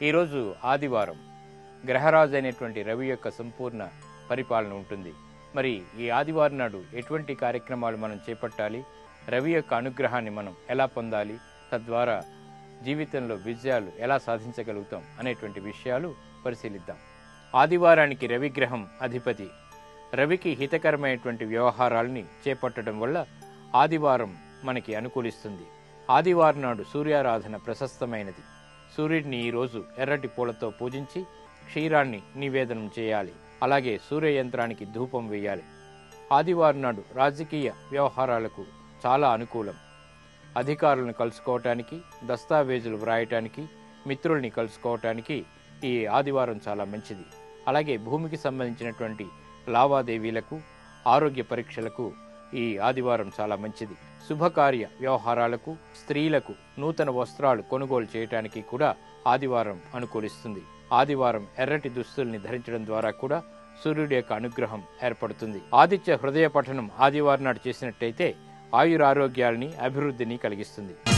ఈరోజు ఆదివారం గ్రహరాజు అయినటువంటి రవి యొక్క సంపూర్ణ పరిపాలన ఉంటుంది. మరి ఈ ఆదివారం నాడు ఎటువంటి కార్యక్రమాలు మనం చేపట్టాలి, రవి యొక్క అనుగ్రహాన్ని మనం ఎలా పొందాలి, తద్వారా జీవితంలో విజయాలు ఎలా సాధించగలుగుతాం అనేటువంటి విషయాలు పరిశీలిద్దాం. ఆదివారానికి రవిగ్రహం అధిపతి. రవికి హితకరమైనటువంటి వ్యవహారాలని చేపట్టడం వల్ల ఆదివారం మనకి అనుకూలిస్తుంది. ఆదివారం నాడు సూర్యారాధన ప్రశస్తమైనది. సూర్యుడిని ఈరోజు ఎర్రటి పూలతో పూజించి క్షీరాన్ని నివేదనం చేయాలి. అలాగే సూర్య యంత్రానికి ధూపం వేయాలి. ఆదివారం నాడు రాజకీయ వ్యవహారాలకు చాలా అనుకూలం. అధికారులను కలుసుకోవటానికి, దస్తావేజులు వ్రాయటానికి, మిత్రుల్ని కలుసుకోవటానికి ఈ ఆదివారం చాలా మంచిది. అలాగే భూమికి సంబంధించినటువంటి లావాదేవీలకు, ఆరోగ్య పరీక్షలకు ఈ ఆదివారం చాలా మంచిది. శుభకార్య వ్యవహారాలకు, స్త్రీలకు నూతన వస్త్రాలు కొనుగోలు చేయటానికి కూడా ఆదివారం అనుకూలిస్తుంది. ఆదివారం ఎర్రటి దుస్తుల్ని ధరించడం ద్వారా కూడా సూర్యుడి యొక్క అనుగ్రహం ఏర్పడుతుంది. ఆదిత్య హృదయ పఠనం ఆదివారం నాడు చేసినట్టయితే ఆయురారోగ్యాలని, అభివృద్ధిని కలిగిస్తుంది.